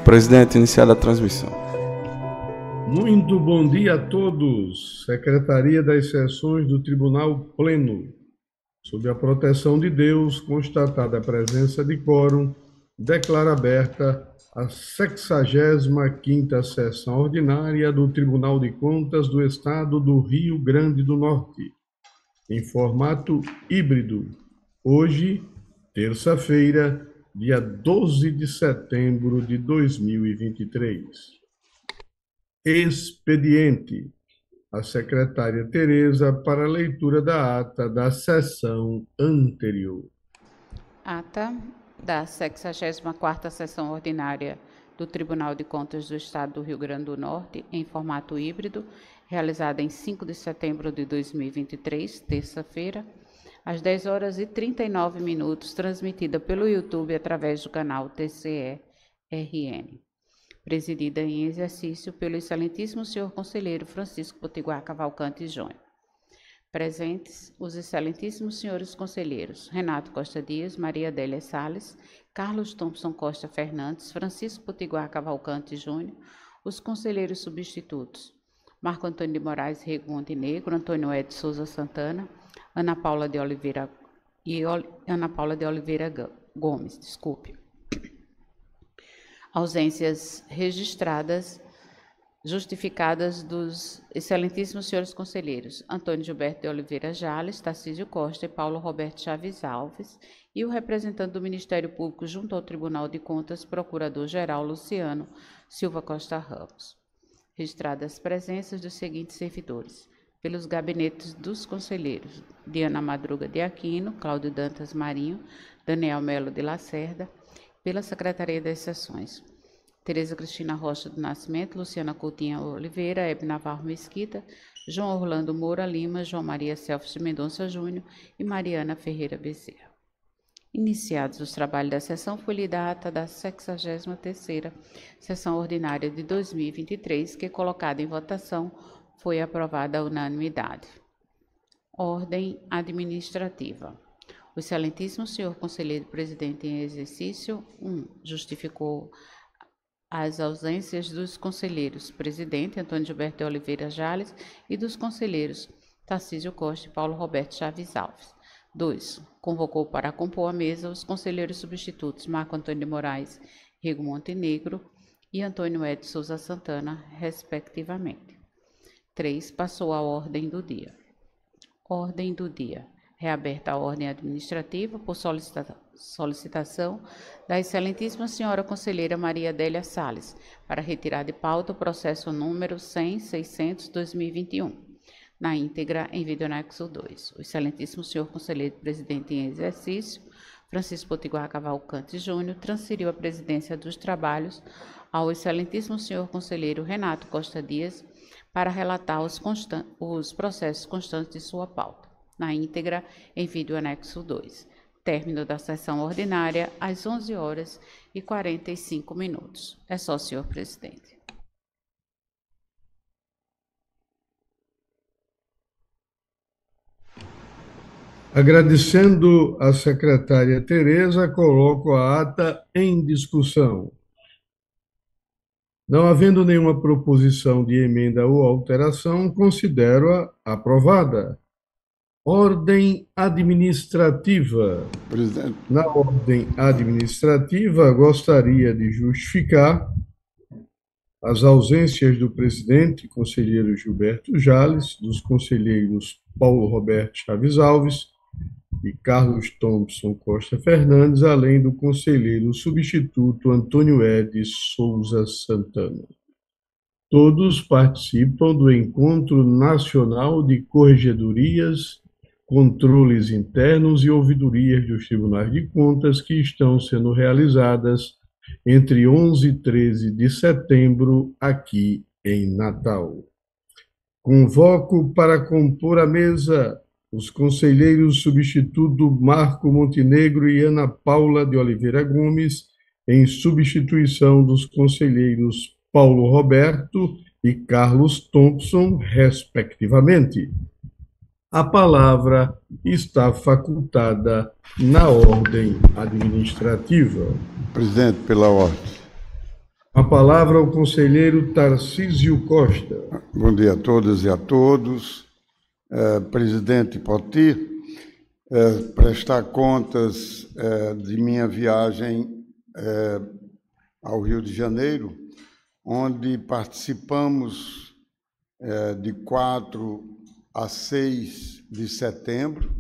Presidente, iniciar a transmissão. Muito bom dia a todos. Secretaria das Sessões do Tribunal Pleno. Sob a proteção de Deus, constatada a presença de quórum, declaro aberta a 65ª Sessão Ordinária do Tribunal de Contas do Estado do Rio Grande do Norte, em formato híbrido, hoje, terça-feira, dia 12 de setembro de 2023. Expediente. A secretária Tereza para a leitura da ata da sessão anterior. Ata da 64ª Sessão Ordinária do Tribunal de Contas do Estado do Rio Grande do Norte, em formato híbrido, realizada em 5 de setembro de 2023, terça-feira, às 10 horas e 39 minutos, transmitida pelo YouTube através do canal TCE-RN. Presidida em exercício pelo excelentíssimo senhor conselheiro Francisco Potiguar Cavalcante Júnior. Presentes os excelentíssimos senhores conselheiros Renato Costa Dias, Maria Adélia Salles, Carlos Thompson Costa Fernandes, Francisco Potiguar Cavalcante Júnior, os conselheiros substitutos Marco Antônio de Moraes Rego Montenegro, Antônio Ed Souza Santana, Ana Paula de Oliveira Gomes, ausências registradas, justificadas dos excelentíssimos senhores conselheiros Antônio Gilberto de Oliveira Jales, Tarcísio Costa e Paulo Roberto Chaves Alves, e o representante do Ministério Público junto ao Tribunal de Contas, Procurador-Geral Luciano Silva Costa Ramos. Registradas as presenças dos seguintes servidores: pelos gabinetes dos conselheiros Diana Madruga de Aquino, Cláudio Dantas Marinho, Daniel Melo de Lacerda, pela Secretaria das Sessões Tereza Cristina Rocha do Nascimento, Luciana Coutinho Oliveira, Hebe Navarro Mesquita, João Orlando Moura Lima, João Maria Selfis de Mendonça Júnior e Mariana Ferreira Bezerra. Iniciados os trabalhos da sessão, foi lida a ata da 63ª Sessão Ordinária de 2023, que, colocada em votação, foi aprovada à unanimidade. Ordem administrativa. O excelentíssimo senhor conselheiro presidente em exercício 1. Justificou as ausências dos conselheiros presidente Antônio Gilberto de Oliveira Jales e dos conselheiros Tarcísio Costa e Paulo Roberto Chaves Alves. 2. Convocou para compor a mesa os conselheiros substitutos Marco Antônio de Moraes Rego Montenegro e Antônio Ed Souza Santana, respectivamente. 3. Passou a ordem do dia. Ordem do dia. Reaberta a ordem administrativa por solicitação da excelentíssima senhora conselheira Maria Adélia Salles, para retirar de pauta o processo número 100.600/2021, na íntegra em vídeo anexo 2. O excelentíssimo senhor conselheiro presidente em exercício, Francisco Potiguar Cavalcante Júnior, transferiu a presidência dos trabalhos ao excelentíssimo senhor conselheiro Renato Costa Dias para relatar os processos constantes de sua pauta, na íntegra em vídeo anexo 2. Término da sessão ordinária às 11 horas e 45 minutos. É só, senhor presidente. Agradecendo a secretária Tereza, coloco a ata em discussão. Não havendo nenhuma proposição de emenda ou alteração, considero-a aprovada. Ordem administrativa. Presidente. Na ordem administrativa, gostaria de justificar as ausências do presidente, conselheiro Gilberto Jales, dos conselheiros Paulo Roberto Chaves Alves e Carlos Thompson Costa Fernandes, além do conselheiro substituto Antônio Ed Souza Santana. Todos participam do Encontro Nacional de Corregedorias, Controles Internos e Ouvidorias dos Tribunais de Contas, que estão sendo realizadas entre 11 e 13 de setembro, aqui em Natal. Convoco para compor a mesa os conselheiros substituto Marco Montenegro e Ana Paula de Oliveira Gomes, em substituição dos conselheiros Paulo Roberto e Carlos Thompson, respectivamente. A palavra está facultada na ordem administrativa. Presidente, pela ordem. A palavra ao conselheiro Tarcísio Costa. Bom dia a todas e a todos. Presidente Poti, prestar contas de minha viagem ao Rio de Janeiro, onde participamos de 4 a 6 de setembro,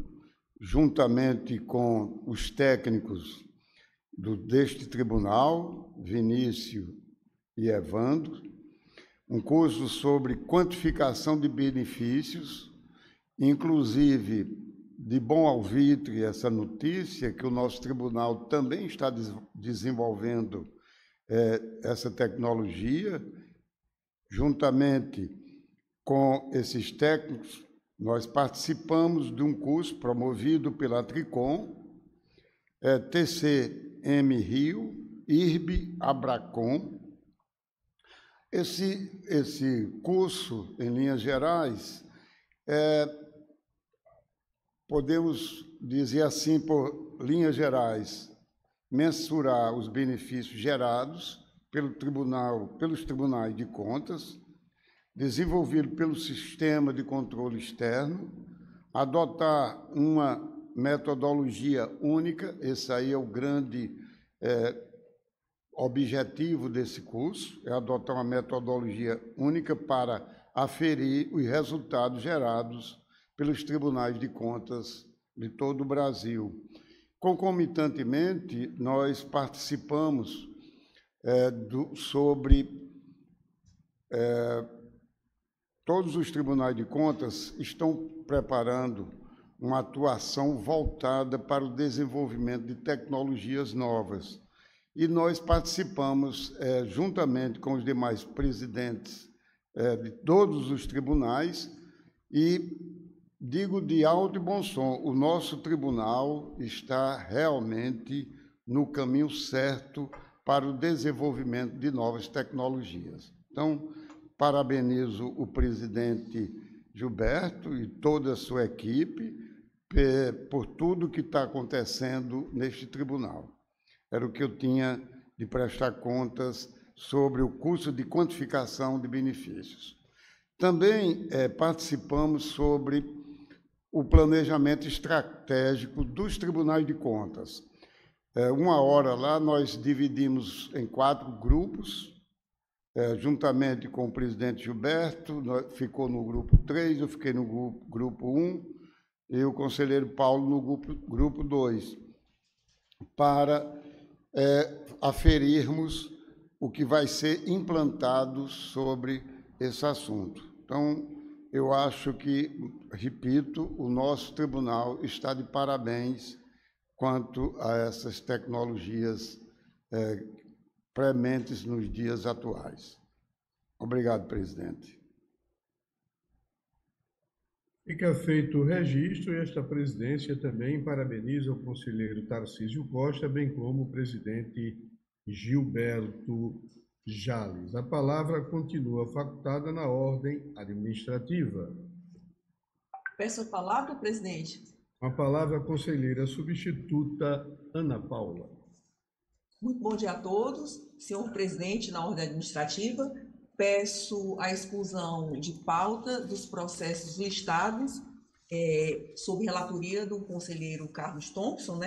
juntamente com os técnicos deste tribunal, Vinícius e Evandro, um curso sobre quantificação de benefícios, inclusive de bom alvitre essa notícia que o nosso tribunal também está desenvolvendo essa tecnologia. Juntamente com esses técnicos, nós participamos de um curso promovido pela Tricom, TCM Rio, IRB, Abracom. Esse curso, em linhas gerais, podemos dizer assim, por linhas gerais, mensurar os benefícios gerados pelos tribunais de contas, desenvolvido pelo sistema de controle externo, adotar uma metodologia única, esse aí é o grande objetivo desse curso, é adotar uma metodologia única para aferir os resultados gerados pelos tribunais de contas de todo o Brasil. Concomitantemente, nós participamos sobre todos os tribunais de contas estão preparando uma atuação voltada para o desenvolvimento de tecnologias novas. E nós participamos, juntamente com os demais presidentes de todos os tribunais, e digo de alto e bom som, o nosso tribunal está realmente no caminho certo para o desenvolvimento de novas tecnologias. Então, parabenizo o presidente Gilberto e toda a sua equipe por tudo que está acontecendo neste tribunal. Era o que eu tinha de prestar contas sobre o curso de quantificação de benefícios. Também participamos sobre o planejamento estratégico dos tribunais de contas. Uma hora lá, nós dividimos em 4 grupos, juntamente com o presidente Gilberto, ficou no grupo 3, eu fiquei no grupo 1, e o conselheiro Paulo no grupo 2, para aferirmos o que vai ser implantado sobre esse assunto. Então, eu acho que, repito, o nosso tribunal está de parabéns quanto a essas tecnologias prementes nos dias atuais. Obrigado, presidente. Fica feito o registro e esta presidência também parabeniza o conselheiro Tarcísio Costa, bem como o presidente Gilberto Jales. A palavra continua facultada na ordem administrativa. Peço a palavra, presidente. A palavra à conselheira substituta Ana Paula. Muito bom dia a todos. Senhor presidente, na ordem administrativa, peço a exclusão de pauta dos processos listados sob relatoria do conselheiro Carlos Thompson,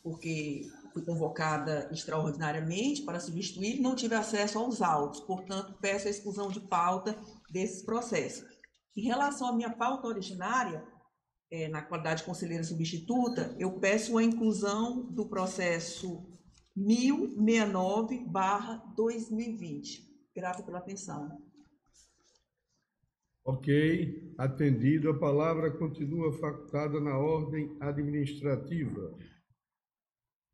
porque fui convocada extraordinariamente para substituir e não tive acesso aos autos, portanto, peço a exclusão de pauta desses processos. Em relação à minha pauta originária, na qualidade de conselheira substituta, eu peço a inclusão do processo 1069/2020. Grata pela atenção. Ok, atendido. A palavra continua facultada na ordem administrativa.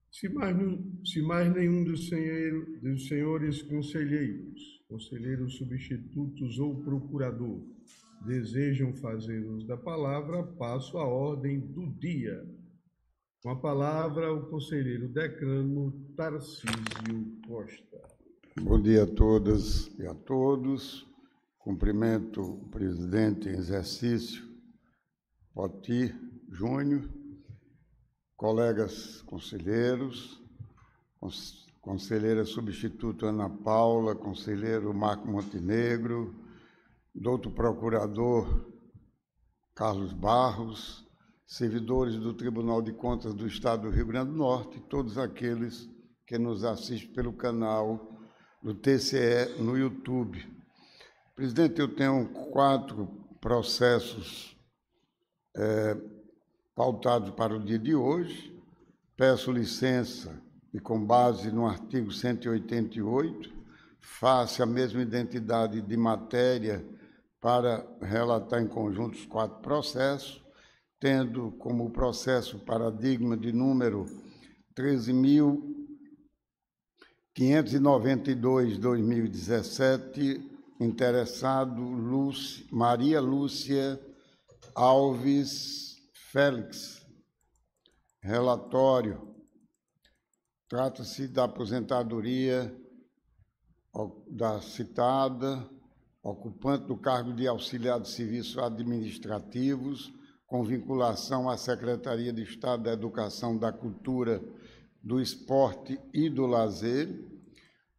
Se mais nenhum dos senhores conselheiros substitutos ou procurador, desejam fazer uso da palavra, passo à ordem do dia. Com a palavra, o conselheiro decano Tarcísio Costa. Bom dia a todas e a todos. Cumprimento o presidente em exercício, Poti Júnior, colegas conselheiros, conselheira substituta Ana Paula, conselheiro Marco Montenegro, doutor procurador Carlos Barros, servidores do Tribunal de Contas do Estado do Rio Grande do Norte, e todos aqueles que nos assistem pelo canal do TCE no YouTube. Presidente, eu tenho 4 processos pautados para o dia de hoje. Peço licença e, com base no artigo 188, face a mesma identidade de matéria para relatar em conjunto os 4 processos, tendo como processo paradigma de número 13.592/2017, interessado Maria Lúcia Alves Félix. Relatório. Trata-se da aposentadoria da citada, ocupante do cargo de auxiliar de serviços administrativos, com vinculação à Secretaria de Estado da Educação, da Cultura, do Esporte e do Lazer.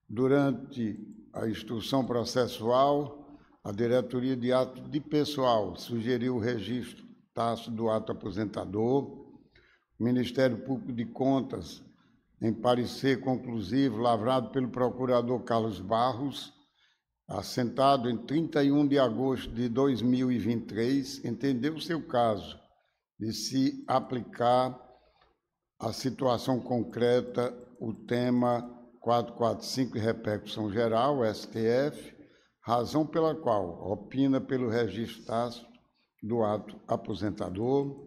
Durante a instrução processual, a Diretoria de Ato de Pessoal sugeriu o registro tácito do ato aposentador. O Ministério Público de Contas, em parecer conclusivo, lavrado pelo procurador Carlos Barros, assentado em 31 de agosto de 2023, entendeu seu caso de se aplicar à situação concreta o tema 445 e repercussão geral, STF, razão pela qual opina pelo registro tácito do ato aposentador.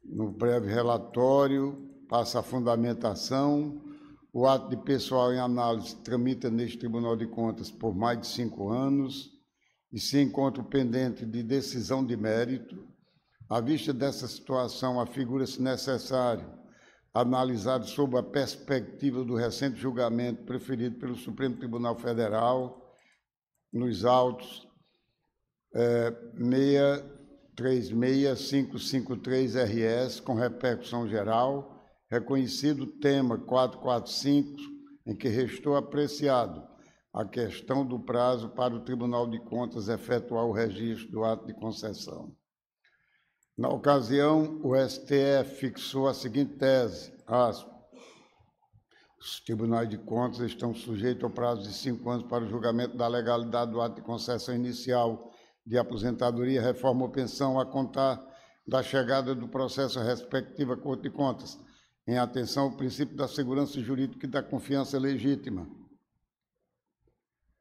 No breve relatório, passa a fundamentação. O ato de pessoal em análise tramita neste Tribunal de Contas por mais de 5 anos e se encontra pendente de decisão de mérito. À vista dessa situação, afigura-se necessário analisar sob a perspectiva do recente julgamento preferido pelo Supremo Tribunal Federal, nos autos 636553-RS, com repercussão geral, reconhecido o tema 445, em que restou apreciado a questão do prazo para o Tribunal de Contas efetuar o registro do ato de concessão. Na ocasião, o STF fixou a seguinte tese, os tribunais de contas estão sujeitos ao prazo de 5 anos para o julgamento da legalidade do ato de concessão inicial de aposentadoria, reforma ou pensão a contar da chegada do processo à respectiva Corte de Contas, em atenção ao princípio da segurança jurídica e da confiança legítima.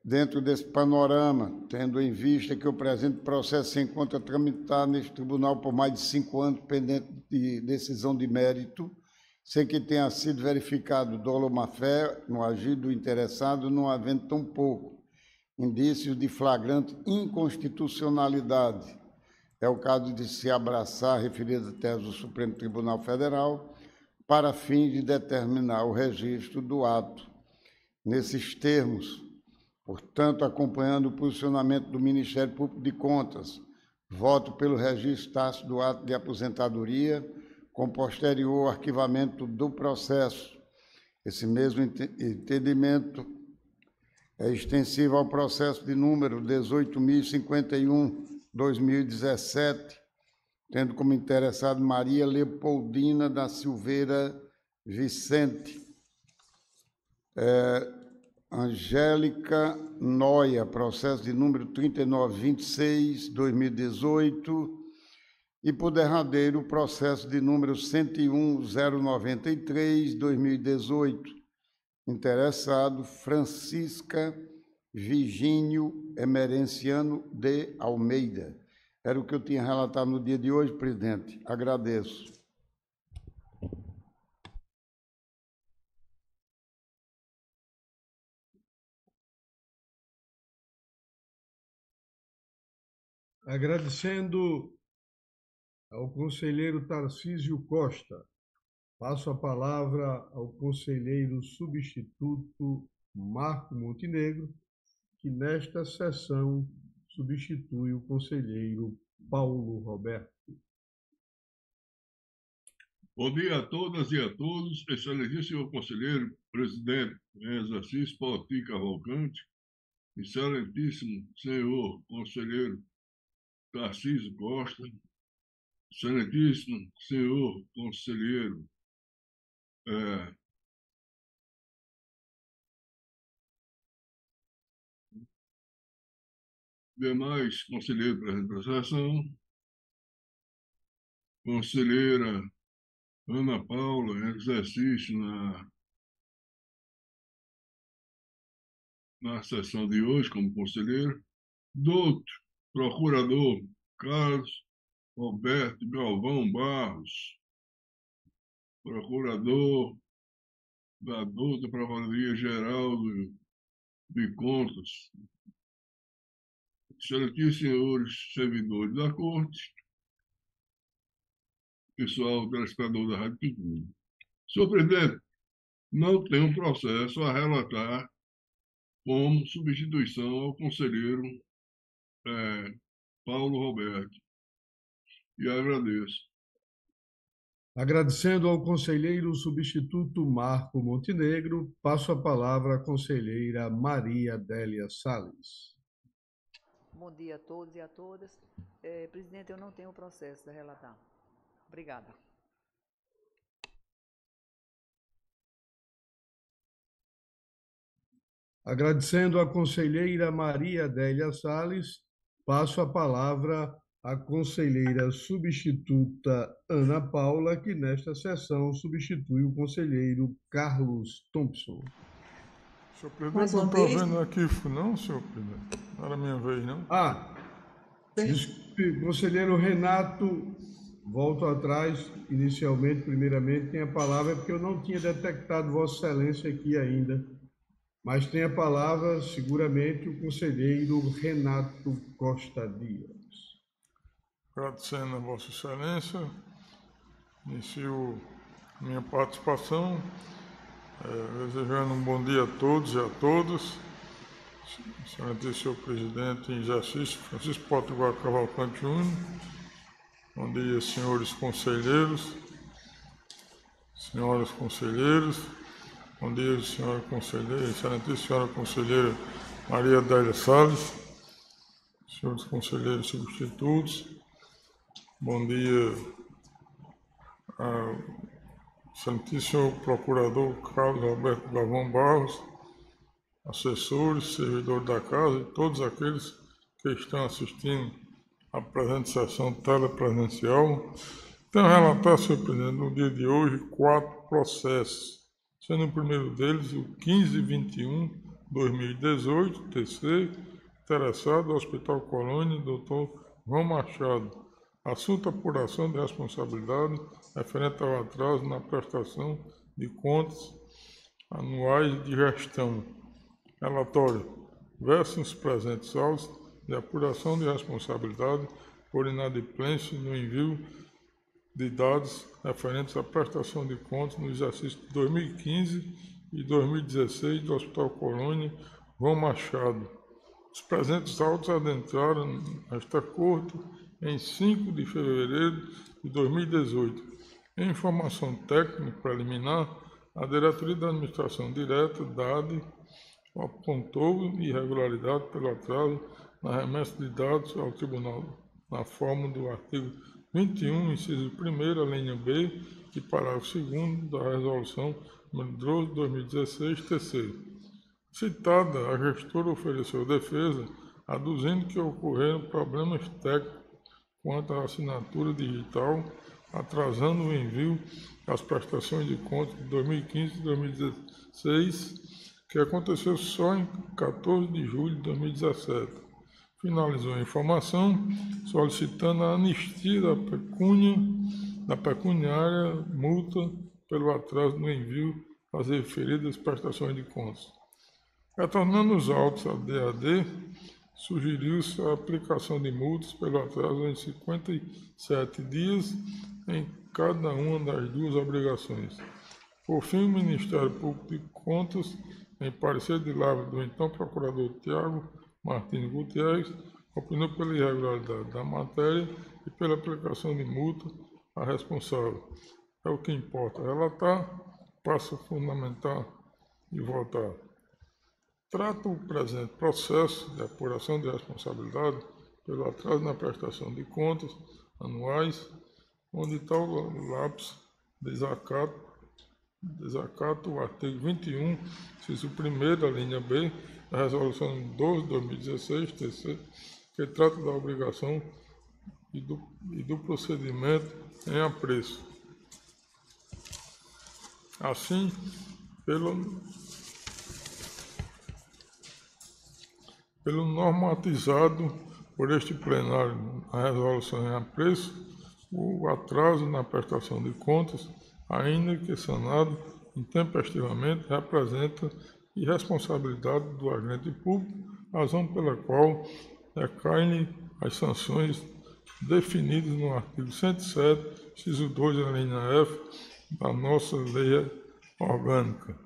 Dentro desse panorama, tendo em vista que o presente processo se encontra tramitado neste tribunal por mais de 5 anos, pendente de decisão de mérito, sem que tenha sido verificado dolo ou má-fé no agir do interessado, não havendo tão pouco indícios de flagrante inconstitucionalidade. É o caso de se abraçar a referida tese do Supremo Tribunal Federal para fim de determinar o registro do ato. Nesses termos, portanto, acompanhando o posicionamento do Ministério Público de Contas, voto pelo registro tácito do ato de aposentadoria, com posterior arquivamento do processo. Esse mesmo entendimento é extensivo ao processo de número 18.051/2017, tendo como interessado Maria Leopoldina da Silveira Vicente, Angélica Noia, processo de número 3926/2018, e por derradeiro, o processo de número 101.093/2018, interessado Francisca Virgínio Emerenciano de Almeida. Era o que eu tinha relatado no dia de hoje, presidente. Agradeço. Agradecendo ao conselheiro Tarcísio Costa, passo a palavra ao conselheiro substituto Marco Montenegro, que nesta sessão substitui o conselheiro Paulo Roberto. Bom dia a todas e a todos, excelentíssimo conselheiro presidente em exercício, Poti Cavalcante, excelentíssimo senhor conselheiro Tarcísio Costa, excelentíssimo senhor conselheiro demais conselheiros presentes da sessão, conselheira Ana Paula, em exercício na sessão de hoje como conselheiro, doutor procurador Carlos Roberto Galvão Barros, procurador da douta Procuradoria Geral de Contas, excelentíssimos senhores servidores da Corte, pessoal telespectador da Rádio Tucumã. Senhor presidente, não tem um processo a relatar como substituição ao conselheiro Paulo Roberto. E agradeço. Agradecendo ao conselheiro substituto Marco Montenegro, passo a palavra à conselheira Maria Adélia Salles. Bom dia a todos e a todas. Presidente, eu não tenho processo a relatar. Obrigada. Agradecendo à conselheira Maria Adélia Salles, passo a palavra à conselheira substituta Ana Paula, que nesta sessão substitui o conselheiro Carlos Thompson. Senhor presidente, não estou vendo aqui, não, senhor presidente? Não era minha vez, não? Desculpe, conselheiro Renato, volto atrás, inicialmente, primeiramente, tem a palavra, porque eu não tinha detectado Vossa Excelência aqui ainda, mas tem a palavra, seguramente, o conselheiro Renato Costa Dias. Agradecendo a Vossa Excelência, inicio minha participação, desejando um bom dia a todos e a todas. Excelentíssimo senhor presidente em exercício, Francisco Potiguar Cavalcante Júnior. Bom dia, senhores conselheiros, senhoras conselheiras. Bom dia, senhora conselheira, excelentíssima senhora conselheira Maria Adélia Salles, senhores conselheiros substitutos. Bom dia, excelentíssimo senhor procurador Carlos Roberto Galvão Barros, assessores, servidores da casa e todos aqueles que estão assistindo à presente sessão telepresencial. Tenho a relatar, senhor presidente, no dia de hoje, 4 processos, sendo o primeiro deles o 1521-2018, TC, interessado ao Hospital Colônia, Dr. João Machado. Assunto apuração de responsabilidade referente ao atraso na prestação de contas anuais de gestão. Relatório. Versam os presentes autos de apuração de responsabilidade por inadimplência no envio de dados referentes à prestação de contas no exercício de 2015 e 2016 do Hospital Colônia João Machado. Os presentes autos adentraram esta Corte em 5 de fevereiro de 2018. Em informação técnica preliminar, a Diretoria da Administração Direta, DAD, apontou irregularidade pelo atraso na remessa de dados ao Tribunal, na forma do artigo 21, inciso 1º, a linha B, e parágrafo 2º da Resolução nº 12 de 2016, TC. Citada, a gestora ofereceu defesa, aduzindo que ocorreram problemas técnicos quanto à assinatura digital, atrasando o envio das prestações de contas de 2015 e 2016, que aconteceu só em 14 de julho de 2017. Finalizou a informação solicitando a anistia da pecuniária multa pelo atraso no envio das referidas prestações de contas. Retornando os autos à DAD, sugeriu-se a aplicação de multas pelo atraso em 57 dias em cada uma das duas obrigações. Por fim, o Ministério Público de Contas, em parecer de lavra do então procurador Tiago Martins Gutierrez, opinou pela irregularidade da matéria e pela aplicação de multa à responsável. É o que importa relatar, passo a fundamentar e votar. Trata o presente processo de apuração de responsabilidade pelo atraso na prestação de contas anuais, onde tal lapso desacata o artigo 21, inciso 1º, da linha B, da Resolução 12/2016, TC, que trata da obrigação e do procedimento em apreço. Assim, pelo normatizado por este plenário a resolução em apreço, o atraso na prestação de contas, ainda que sanado intempestivamente, representa irresponsabilidade do agente público, razão pela qual recaem as sanções definidas no artigo 107, inciso 2, da linha F, da nossa lei orgânica.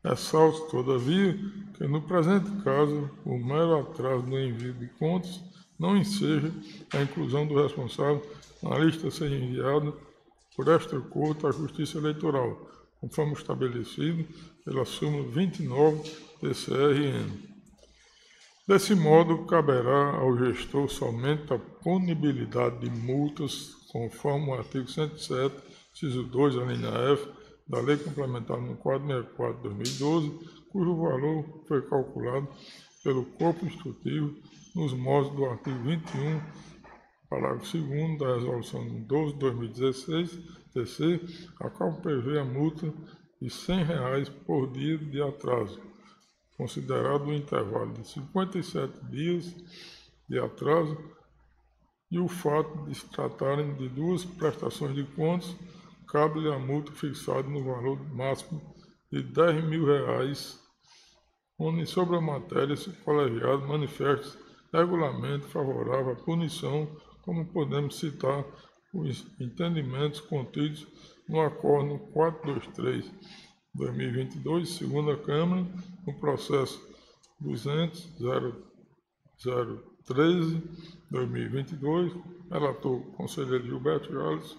Ressalto, todavia, que no presente caso, o mero atraso no envio de contas não enseja a inclusão do responsável na lista a ser enviada por esta Corte à Justiça Eleitoral, conforme estabelecido pela súmula 29 TCRN. Desse modo, caberá ao gestor somente a punibilidade de multas, conforme o artigo 107, inciso 2, a linha F, da Lei Complementar nº 464/2012, cujo valor foi calculado pelo Corpo Instrutivo nos moldes do artigo 21, parágrafo 2º da Resolução 12/2016, TC, a qual prevê a multa de R$ 100 por dia de atraso, considerado o intervalo de 57 dias de atraso e o fato de se tratarem de duas prestações de contas, cabe-lhe a multa fixada no valor máximo de R$ 10.000, onde sobre a matéria se colegiado manifesta regulamento favorável à punição, como podemos citar os entendimentos contidos no Acórdão 423/2022, segunda Câmara, no processo 200.013/2022, relator conselheiro Gilberto Jales,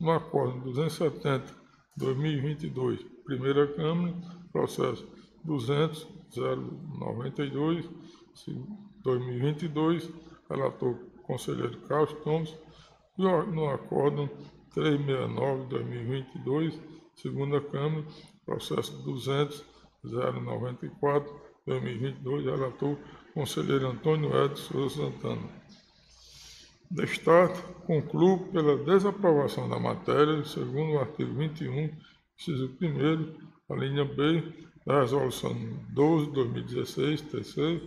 no Acórdão 270/2022, primeira Câmara, processo 200.092/2022, relator conselheiro Carlos Thomas, e no Acórdão 369/2022, segunda Câmara, processo 200.094/2022, relator conselheiro Antônio Edson Souza Santana. Destaque, concluo pela desaprovação da matéria, segundo o artigo 21, inciso 1º, a linha B da Resolução 12/2016, TC,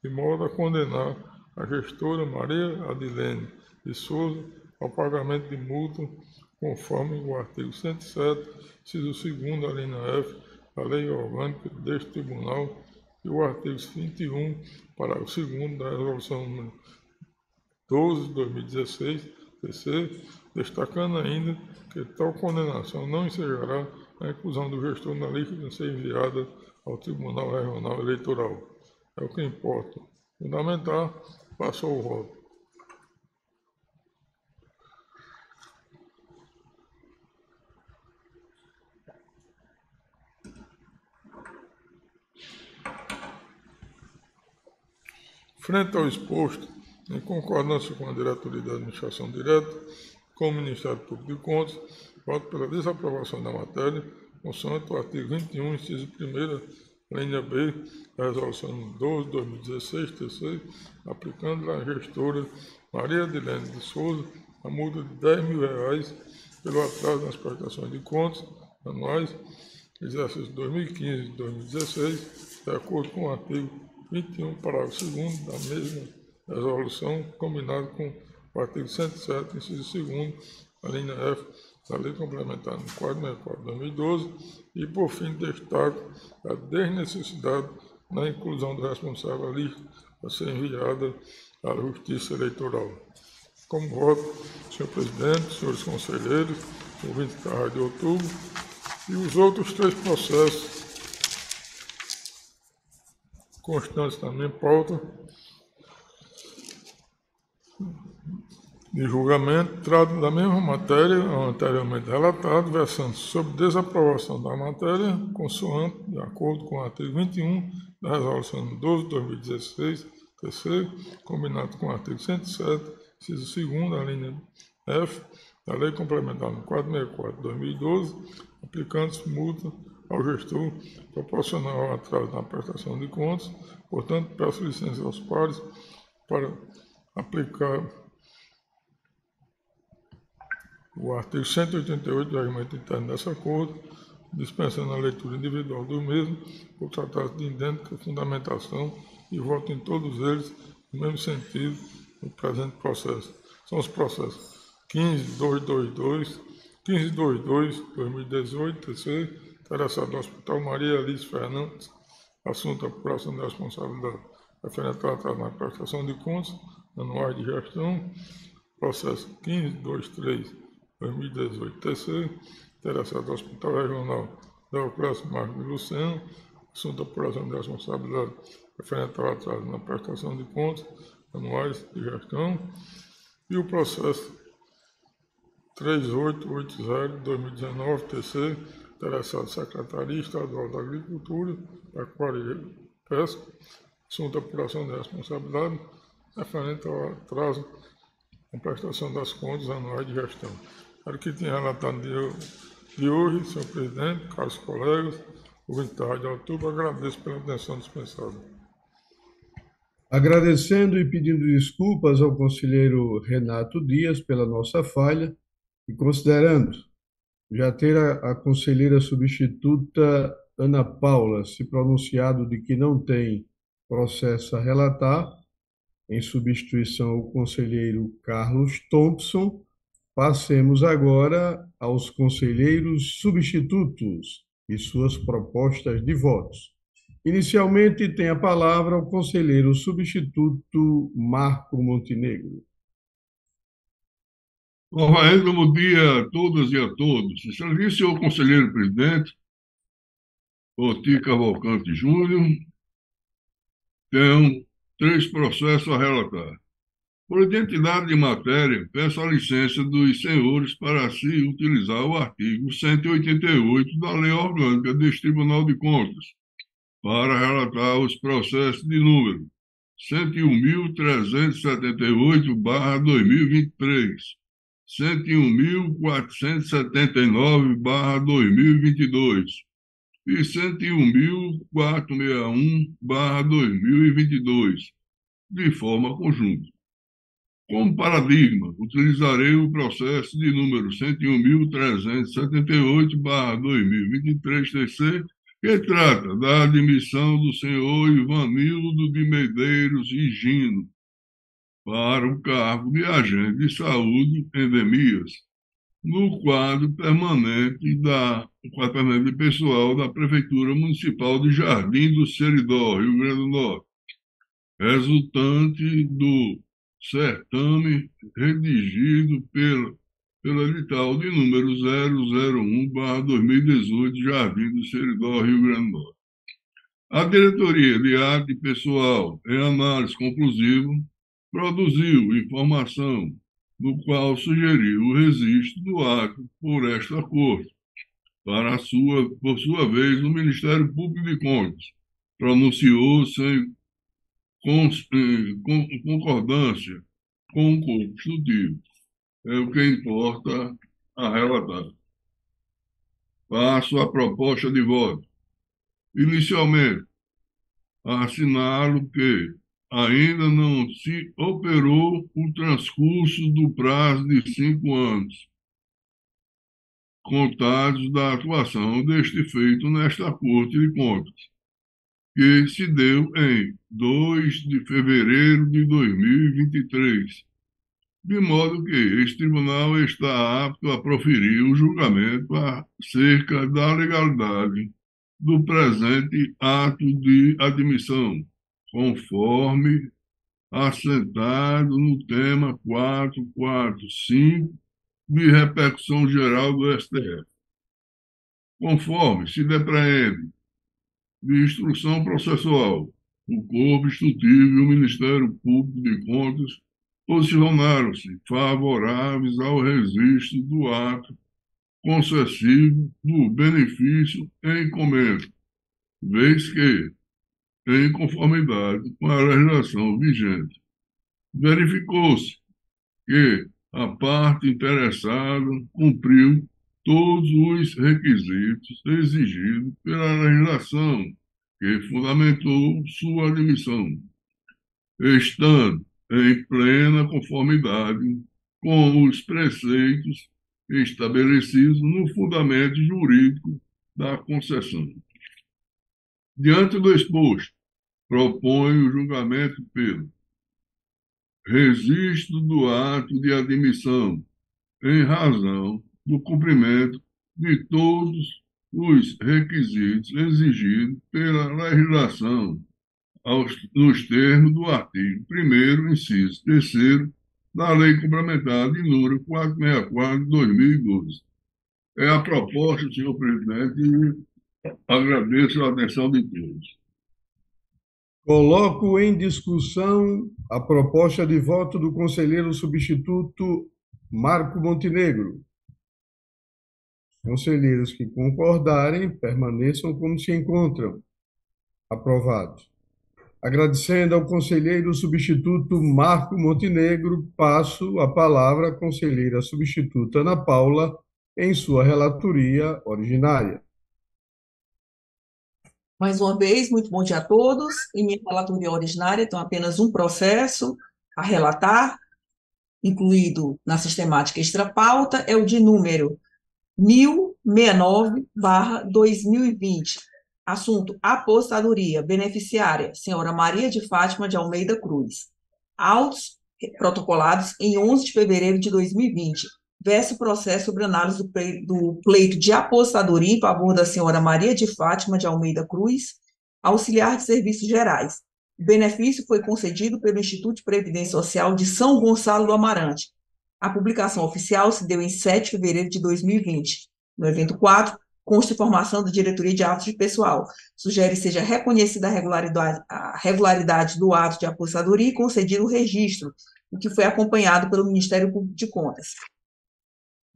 de modo a condenar a gestora Maria Adilene de Souza ao pagamento de multa, conforme o artigo 107, inciso 2º, da linha F, da Lei Orgânica deste Tribunal, e o artigo 21, parágrafo 2º da Resolução 12/2016, TC, destacando ainda que tal condenação não ensejará a inclusão do gestor na lista a ser enviada ao Tribunal Regional Eleitoral. É o que importa. Fundamental, passou o voto. Frente ao exposto, em concordância com a Diretoria da Administração Direta, com o Ministério Público de Contas, voto pela desaprovação da matéria, consoante o artigo 21, inciso 1º, linha B, da Resolução 12/2016, TC, aplicando à gestora Maria Adilene de Souza a multa de R$ 10.000 pelo atraso nas prestações de contas anuais, exercício 2015 e 2016, de acordo com o artigo 21, parágrafo 2º da mesma resolução, combinado com o artigo 107, inciso 2º, a linha F, da Lei Complementar no 464/2012, e, por fim, destaco a desnecessidade na inclusão do responsável à lista a ser enviada à Justiça Eleitoral. Como voto, senhor presidente, senhores conselheiros, ouvintes da Rádio Outubro, e os outros 3 processos constantes na minha pauta, de julgamento trata da mesma matéria anteriormente relatada, versando sobre desaprovação da matéria, consoante, de acordo com o artigo 21 da Resolução 12 de 2016, terceiro, combinado com o artigo 107, inciso 2º, a linha F, da Lei Complementar 464 de 2012, aplicando-se multa ao gestor proporcional ao atraso na prestação de contas. Portanto, peço licença aos pares para aplicar o artigo 188 do Regimento Interno desse acordo, dispensando a leitura individual do mesmo, por tratar-se de idêntica fundamentação, e voto em todos eles no mesmo sentido no presente processo. São os processos 15222, 1522-2018, terceiro, interessado no Hospital Maria Alice Fernandes, assunto apuração de responsabilidade referente ao atraso na prestação de contas anuais de gestão, processo 1523-2018, terceiro, interessado no Hospital Regional Deoclésio Marques de Lucena, assunto apuração de responsabilidade referente ao atraso na prestação de contas anuais de gestão, e o processo 3880-2019, terceiro, interessado Secretaria Estadual da Agricultura, Pecuária e Pesca, assunto apuração de responsabilidade referente ao atraso na prestação das contas anuais de gestão. Era o que tinha relatado de hoje, senhor presidente, caros colegas, o 20 de outubro, agradeço pela atenção dispensada. Agradecendo e pedindo desculpas ao conselheiro Renato Dias pela nossa falha e considerando já ter a conselheira substituta Ana Paula se pronunciado de que não tem processo a relatar, em substituição ao conselheiro Carlos Thompson, passemos agora aos conselheiros substitutos e suas propostas de votos. Inicialmente, tem a palavra o conselheiro substituto Marco Montenegro. Rafael, bom dia a todas e a todos. Excelentíssimo senhor conselheiro presidente, Oti Cavalcante Júnior, tenho 3 processos a relatar. Por identidade de matéria, peço a licença dos senhores para se utilizar o artigo 188 da Lei Orgânica deste Tribunal de Contas, para relatar os processos de número 101.378/2023, 101.479/2022 e 101.461/2022, de forma conjunta. Como paradigma, utilizarei o processo de número 101.378/2023, TC, que trata da admissão do senhor Ivanildo de Medeiros Higino para o cargo de agente de saúde endemias no quadro permanente pessoal da Prefeitura Municipal de Jardim do Seridó, Rio Grande do Norte, resultante do certame redigido pela edital de número 001/2018, Jardim do Seridó, Rio Grande do Norte. A Diretoria de Arte Pessoal, em análise conclusiva, produziu informação no qual sugeriu o registro do ato por esta Corte. Por sua vez, o Ministério Público de Contas pronunciou-se em concordância com o corpo instrutivo. É o que importa a relatar. Passo a proposta de voto. Inicialmente, assinalo que ainda não se operou o transcurso do prazo de 5 anos, contados da atuação deste feito nesta Corte de Contas, que se deu em 2 de fevereiro de 2023, de modo que este tribunal está apto a proferir o julgamento acerca da legalidade do presente ato de admissão, conforme assentado no tema 445 de repercussão geral do STF. Conforme se depreende de instrução processual, o Corpo Instrutivo e o Ministério Público de Contas posicionaram-se favoráveis ao registro do ato concessivo do benefício em comenda, vez que, em conformidade com a legislação vigente, verificou-se que a parte interessada cumpriu todos os requisitos exigidos pela legislação que fundamentou sua admissão, estando em plena conformidade com os preceitos estabelecidos no fundamento jurídico da concessão. Diante do exposto, proponho o julgamento pelo registro do ato de admissão em razão do cumprimento de todos os requisitos exigidos pela legislação nos termos do artigo 1º, inciso 3º, da Lei Complementar de número 464 de 2012. É a proposta, senhor presidente, e agradeço a atenção de todos. Coloco em discussão a proposta de voto do conselheiro substituto Marco Montenegro. Conselheiros que concordarem, permaneçam como se encontram. Aprovado. Agradecendo ao conselheiro substituto Marco Montenegro, passo a palavra à conselheira substituta Ana Paula em sua relatoria ordinária. Mais uma vez, muito bom dia a todos. Em minha relatoria ordinária, tem apenas um processo a relatar, incluído na sistemática extra-pauta, é o de número 1069/2020. Assunto: apostadoria. Beneficiária: senhora Maria de Fátima de Almeida Cruz. Autos protocolados em 11 de fevereiro de 2020. Verso processo sobre análise do pleito de apostadoria em favor da senhora Maria de Fátima de Almeida Cruz, auxiliar de serviços gerais. O benefício foi concedido pelo Instituto de Previdência Social de São Gonçalo do Amarante. A publicação oficial se deu em 7 de fevereiro de 2020. No evento 4, consta informação da Diretoria de Atos de Pessoal. Sugere seja reconhecida a regularidade do ato de apostadoria e concedido o registro, o que foi acompanhado pelo Ministério Público de Contas.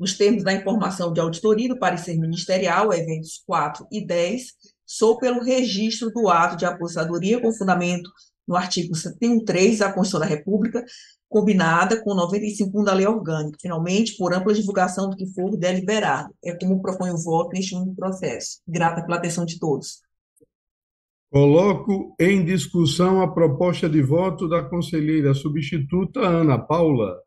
Nos termos da informação de auditoria do parecer ministerial, eventos 4 e 10, sou pelo registro do ato de apostadoria com fundamento no artigo 71.3 da Constituição da República, combinada com 95.1 da Lei Orgânica, finalmente, por ampla divulgação do que for deliberado. É como proponho o voto neste único processo. Grata pela atenção de todos. Coloco em discussão a proposta de voto da conselheira substituta Ana Paula.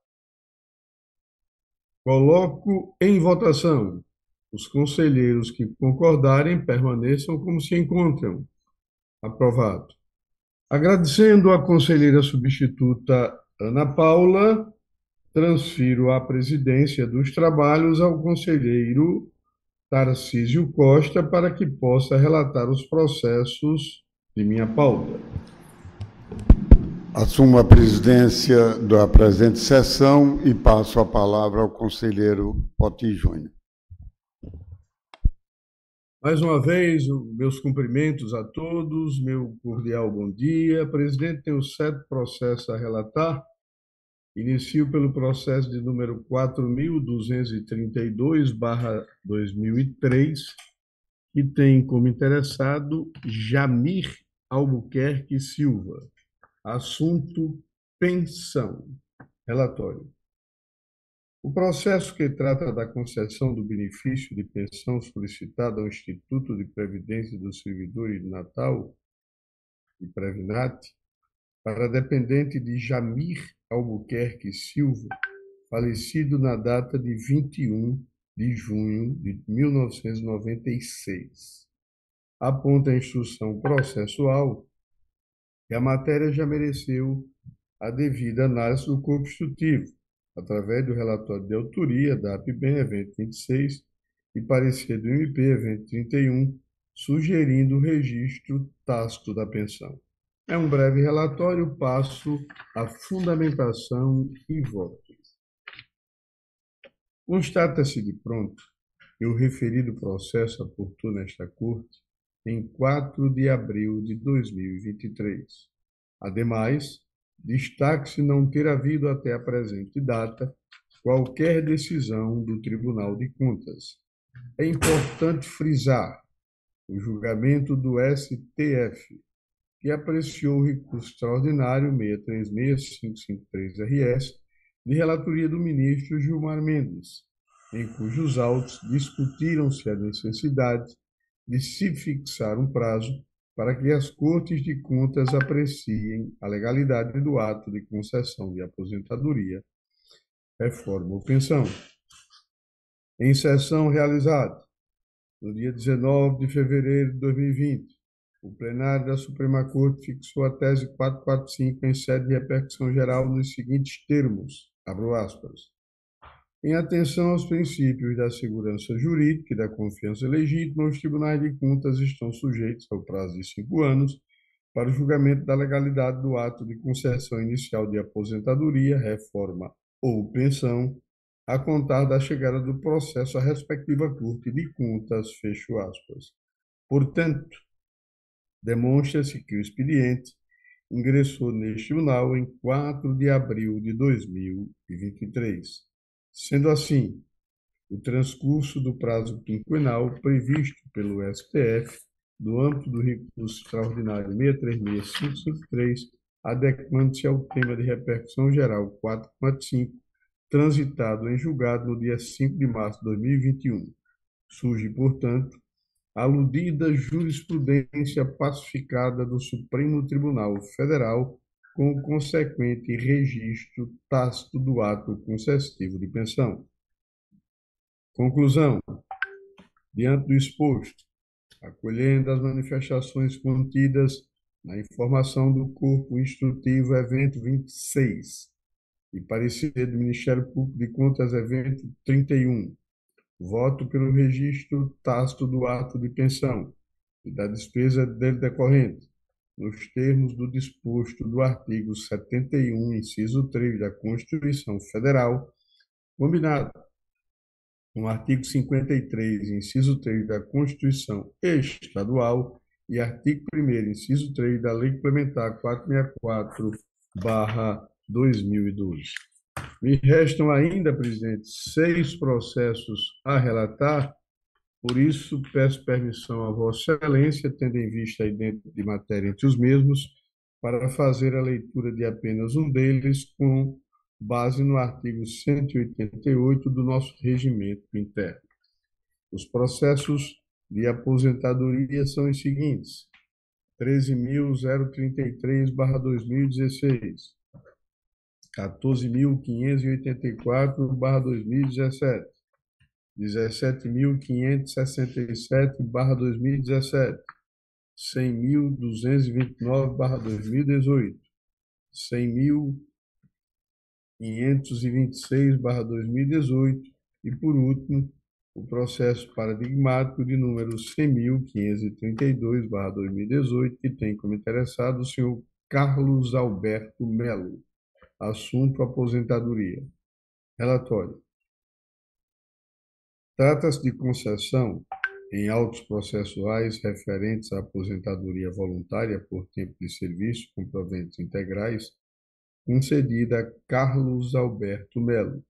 Coloco em votação. Os conselheiros que concordarem permaneçam como se encontram. Aprovado. Agradecendo à conselheira substituta Ana Paula, transfiro a presidência dos trabalhos ao conselheiro Tarcísio Costa para que possa relatar os processos de minha pauta. Assumo a presidência da presente sessão e passo a palavra ao conselheiro Poti Júnior. Mais uma vez, meus cumprimentos a todos, meu cordial bom dia. Presidente, tenho 7 processos a relatar. Inicio pelo processo de número 4.232/2003, que tem como interessado Jamir Albuquerque Silva. Assunto: pensão. Relatório. O processo que trata da concessão do benefício de pensão solicitado ao Instituto de Previdência dos Servidores de Natal, e Previnat, para dependente de Jamir Albuquerque Silva, falecido na data de 21 de junho de 1996. Aponta a instrução processual que a matéria já mereceu a devida análise do corpo instrutivo, através do relatório de autoria da APBEM, evento 26, e parecer do MP, evento 31, sugerindo o registro tácito da pensão. É um breve relatório, passo à fundamentação e votos. Constata-se de pronto que o referido processo aportou nesta Corte em 4 de abril de 2023. Ademais, Destaque-se não ter havido até a presente data qualquer decisão do Tribunal de Contas. É importante frisar o julgamento do STF, que apreciou o recurso extraordinário 636.553-RS, de relatoria do ministro Gilmar Mendes, em cujos autos discutiram-se a necessidade de se fixar um prazo para que as Cortes de Contas apreciem a legalidade do ato de concessão de aposentadoria, reforma ou pensão. Em sessão realizada no dia 19 de fevereiro de 2020, o plenário da Suprema Corte fixou a tese 445 em sede de repercussão geral nos seguintes termos, abro aspas, em atenção aos princípios da segurança jurídica e da confiança legítima, os tribunais de contas estão sujeitos ao prazo de 5 anos para o julgamento da legalidade do ato de concessão inicial de aposentadoria, reforma ou pensão, a contar da chegada do processo à respectiva Corte de Contas, fecho aspas. Portanto, demonstra-se que o expediente ingressou neste tribunal em 4 de abril de 2023. Sendo assim, o transcurso do prazo quinquenal previsto pelo STF no âmbito do recurso extraordinário 636.553, adequando-se ao tema de repercussão geral 445, transitado em julgado no dia 5 de março de 2021. Surge, portanto, a aludida jurisprudência pacificada do Supremo Tribunal Federal com o consequente registro tácito do ato concessivo de pensão. Conclusão. Diante do exposto, acolhendo as manifestações contidas na informação do corpo instrutivo evento 26 e parecer do Ministério Público de Contas evento 31, voto pelo registro tácito do ato de pensão e da despesa dele decorrente, nos termos do disposto do artigo 71, inciso 3 da Constituição Federal, combinado com o artigo 53, inciso 3 da Constituição Estadual e artigo 1º, inciso 3 da Lei Complementar 464/2012. Me restam ainda, presidente, 6 processos a relatar. Por isso, peço permissão a Vossa Excelência, tendo em vista a idêntica de matéria entre os mesmos, para fazer a leitura de apenas um deles, com base no artigo 188 do nosso regimento interno. Os processos de aposentadoria são os seguintes: 13.033/2016, 14.584/2017, 17.567/2017, 100.229/2018, 100.526/2018 e, por último, o processo paradigmático de número 100.532/2018, que tem como interessado o senhor Carlos Alberto Melo. Assunto: aposentadoria. Relatório. Trata-se de concessão em autos processuais referentes à aposentadoria voluntária por tempo de serviço com proventos integrais, concedida a Carlos Alberto Melo,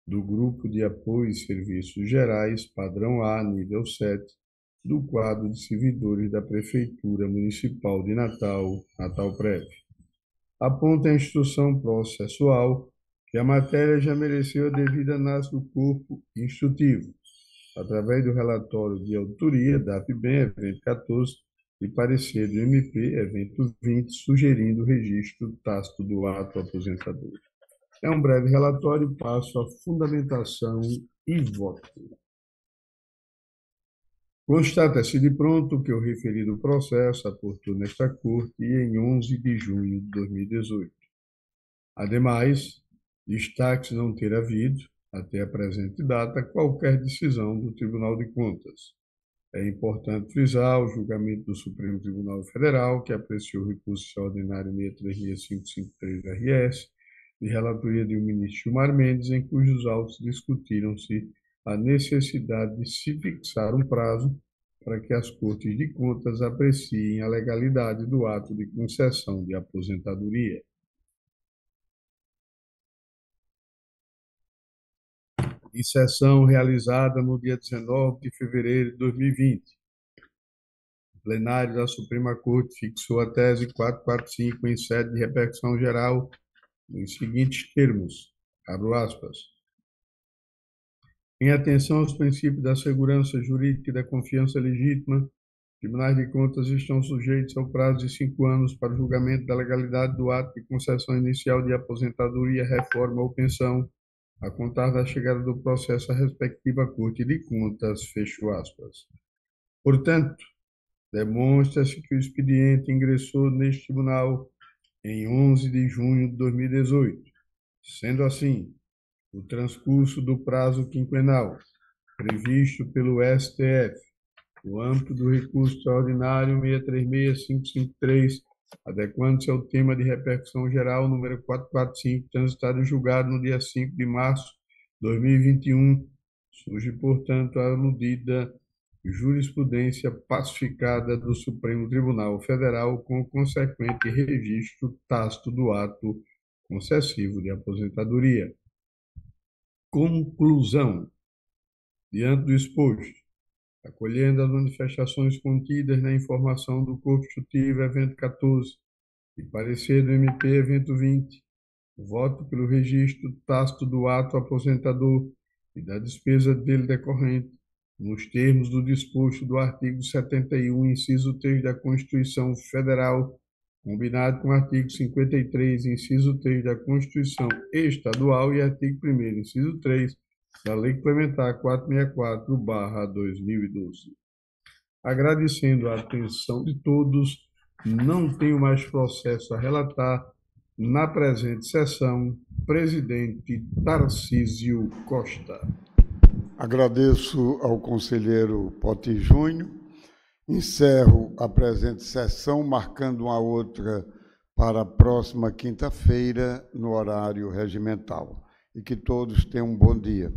do Grupo de Apoio e Serviços Gerais, padrão A, nível 7, do quadro de servidores da Prefeitura Municipal de Natal, Natal Prévio. Aponta a instrução processual que a matéria já mereceu a devida análise do corpo instrutivo, através do relatório de autoria da AFBEM, evento 14, e parecer do MP, evento 20, sugerindo o registro tácito do ato aposentador. É um breve relatório, passo a fundamentação e voto. Constata-se de pronto que o referido processo aportou nesta Corte em 11 de junho de 2018. Ademais, destaque-se não ter havido, até a presente data, qualquer decisão do Tribunal de Contas. É importante frisar o julgamento do Supremo Tribunal Federal, que apreciou o recurso extraordinário 636.553-RS, de relatoria do ministro Gilmar Mendes, em cujos autos discutiram-se a necessidade de se fixar um prazo para que as Cortes de Contas apreciem a legalidade do ato de concessão de aposentadoria. em sessão realizada no dia 19 de fevereiro de 2020. O plenário da Suprema Corte fixou a tese 445 em sede de repercussão geral nos seguintes termos, abro aspas, em atenção aos princípios da segurança jurídica e da confiança legítima, tribunais de contas estão sujeitos ao prazo de 5 anos para o julgamento da legalidade do ato de concessão inicial de aposentadoria, reforma ou pensão, a contar da chegada do processo à respectiva Corte de Contas, fecho aspas. Portanto, demonstra-se que o expediente ingressou neste tribunal em 11 de junho de 2018. Sendo assim, o transcurso do prazo quinquenal previsto pelo STF, no âmbito do recurso extraordinário 636553, adequando-se ao tema de repercussão geral número 445, transitado e julgado no dia 5 de março de 2021, surge, portanto, a aludida jurisprudência pacificada do Supremo Tribunal Federal com o consequente registro tácito do ato concessivo de aposentadoria. Conclusão. Diante do exposto, acolhendo as manifestações contidas na informação do corpo instrutivo evento 14 e parecer do MP evento 20, voto pelo registro tácito do ato aposentador e da despesa dele decorrente, nos termos do disposto do artigo 71, inciso 3 da Constituição Federal, combinado com o artigo 53, inciso 3 da Constituição Estadual e artigo 1º, inciso 3 da Lei Complementar 464/2012. Agradecendo a atenção de todos, não tenho mais processo a relatar. Na presente sessão, presidente Tarcísio Costa. Agradeço ao conselheiro Poti Júnior. Encerro a presente sessão, marcando uma outra para a próxima quinta-feira, no horário regimental. E que todos tenham um bom dia.